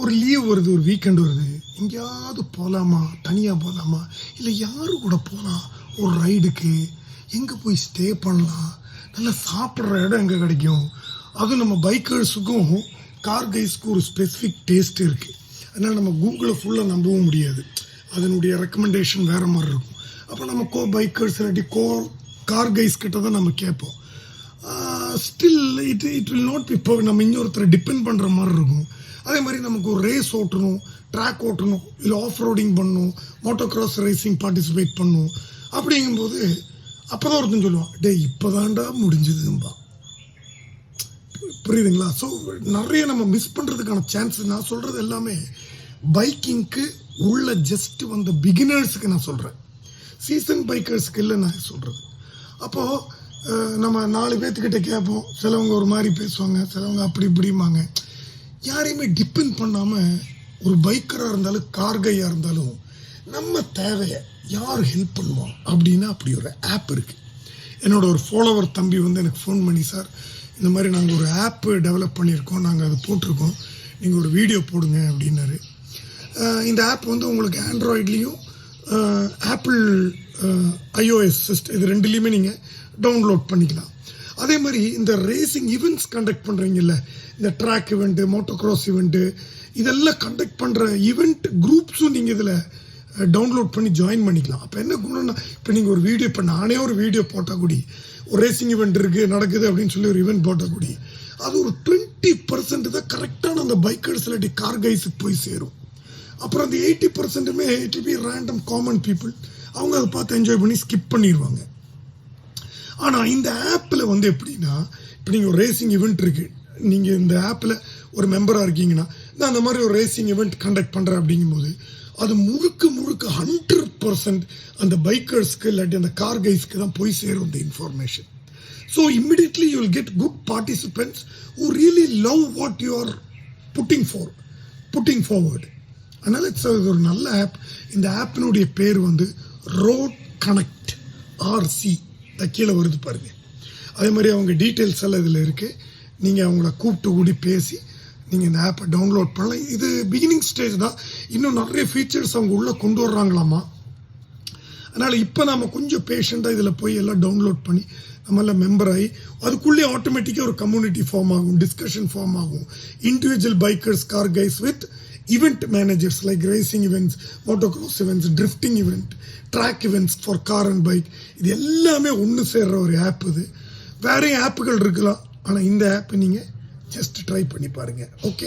ஒரு லீவ் வருது, ஒரு வீக்கெண்ட் வருது, எங்கேயாவது போகலாமா, தனியாக போகலாமா, இல்லை யாரு கூட போகலாம் ஒரு ரைடுக்கு, எங்கே போய் ஸ்டே பண்ணலாம், நல்லா சாப்பிட்ற இடம் எங்கே கிடைக்கும். அதுவும் நம்ம பைக்கர்ஸுக்கும் கார் கைஸ்க்கும் ஒரு ஸ்பெசிஃபிக் டேஸ்ட் இருக்குது. அதனால் நம்ம கூகுளை ஃபுல்லாக நம்பவும் முடியாது, அதனுடைய ரெக்கமெண்டேஷன் வேறு மாதிரி இருக்கும். அப்போ நம்ம பைக்கர்ஸ் இல்லாட்டி கார் கைஸ் கிட்ட தான் நம்ம கேட்போம். Still it will not be நம்ம இன்னொருத்தரை டிபெண்ட் பண்ணுற மாதிரி இருக்கும். அதே மாதிரி நமக்கு ஒரு ரேஸ் ஓட்டணும், ட்ராக் ஓட்டணும், இல்லை ஆஃப் ரோடிங் பண்ணணும், மோட்டோக்ராஸ் ரேசிங் பார்ட்டிசிபேட் பண்ணணும். அப்படிங்கும்போது அப்போ தான் ஒருத்தன் சொல்லுவான், டே இப்போ தாண்டா முடிஞ்சதும்பா. புரியுதுங்களா? ஸோ நிறைய நம்ம மிஸ் பண்ணுறதுக்கான சான்ஸ். நான் சொல்கிறது எல்லாமே பைக்கிங்க்கு உள்ள ஜஸ்ட் வந்த பிகினர்ஸுக்கு நான் சொல்கிறேன், சீசன் பைக்கர்ஸுக்கு இல்லை நான் சொல்கிறது. அப்போது நம்ம 4 பேர்த்துக்கிட்ட கேட்போம், சிலவங்க ஒரு மாதிரி பேசுவாங்க, சிலவங்க அப்படி இப்படிம்பாங்க. யாரையுமே டிபெண்ட் பண்ணாமல் ஒரு பைக்கராக இருந்தாலும் கார் கையாக இருந்தாலும் நம்ம தேவையை யார் ஹெல்ப் பண்ணுவோம் அப்படின்னா அப்படி ஒரு ஆப் இருக்குது. என்னோட ஒரு ஃபாலோவர் தம்பி வந்து எனக்கு ஃபோன் பண்ணி, சார் இந்த மாதிரி நாங்கள் ஒரு ஆப்பு டெவலப் பண்ணியிருக்கோம், நாங்கள் அதை போட்டிருக்கோம், நீங்கள் ஒரு வீடியோ போடுங்க அப்படின்னாரு. இந்த ஆப் வந்து உங்களுக்கு ஆண்ட்ராய்ட்லேயும் ஆப்பிள் iOS சிஸ்டம் இது ரெண்டுலேயுமே நீங்கள் டவுன்லோட் பண்ணிக்கலாம். அதே மாதிரி இந்த ரேசிங் ஈவெண்ட்ஸ் கண்டக்ட் பண்ணுறீங்கல்ல, இந்த ட்ராக் ஈவெண்ட்டு, மோட்டோக்ராஸ் ஈவெண்ட்டு, இதெல்லாம் கண்டக்ட் பண்ணுற ஈவெண்ட் குரூப்ஸும் நீங்கள் இதில் டவுன்லோட் பண்ணி ஜாயின் பண்ணிக்கலாம். அப்போ என்ன குணம்னா, இப்போ நீங்கள் ஒரு வீடியோ, இப்போ நானே ஒரு வீடியோ போட்டால் கூடி, ஒரு ரேசிங் ஈவெண்ட் இருக்குது நடக்குது அப்படின்னு சொல்லி ஒரு ஈவெண்ட் போட்டால் கூடி, அது ஒரு 20% தான் கரெக்டான அந்த பைக்கர்ஸ் இல்லாட்டி கார் கைஸுக்கு போய் சேரும். அப்புறம் அந்த 80%மே it will be random common people, அவங்க அதை பார்த்து என்ஜாய் பண்ணி ஸ்கிப் பண்ணிடுவாங்க. ஆனால் இந்த ஆப்பில் வந்து எப்படின்னா, இப்போ நீங்கள் ஒரு ரேசிங் ஈவெண்ட் இருக்குது, நீங்கள் இந்த ஆப்பில் ஒரு மெம்பராக இருக்கீங்கன்னா, நான் அந்த மாதிரி ஒரு ரேசிங் ஈவெண்ட் கண்டக்ட் பண்ணுறேன் அப்படிங்கும்போது அது முழுக்க 100% அந்த பைக்கர்ஸ்க்கு இல்லாட்டி அந்த கார் கைஸ்க்கு தான் போய் சேரும் இந்த information. So immediately you will get good participants who really love what you are putting forward. அதனால் இது ஒரு நல்ல ஆப். இந்த ஆப்பினுடைய பேர் வந்து ரோட் கனெக்ட் RC, கீழே வருது பாருங்க. அதே மாதிரி அவங்க டீட்டெயில்ஸ் எல்லாம் இதில் இருக்குது. நீங்கள் அவங்கள கூப்பிட்டு கூடி பேசி நீங்கள் இந்த ஆப்பை டவுன்லோட் பண்ணலாம். இது பிகினிங் ஸ்டேஜ் தான், இன்னும் நிறைய ஃபீச்சர்ஸ் அவங்க உள்ளே கொண்டு வர்றாங்களாமா. அதனால் இப்போ நம்ம கொஞ்சம் பேஷண்ட்டாக இதில் போய் எல்லாம் டவுன்லோட் பண்ணி நம்மளாம் மெம்பர் ஆகி அதுக்குள்ளே ஆட்டோமேட்டிக்காக ஒரு கம்யூனிட்டி ஃபார்ம் ஆகும், டிஸ்கஷன் ஃபார்ம் ஆகும். Individual bikers, car guys with event managers like racing events, motocross events, drifting event, track events for car and bike. இது எல்லாமே ஒன்று சேர்ற ஒரு ஆப். இது வேறையும் ஆப்புகள் இருக்கலாம், ஆனால் இந்த ஆப்பை நீங்கள் ஜஸ்ட் ட்ரை பண்ணி பாருங்கள். ஓகே.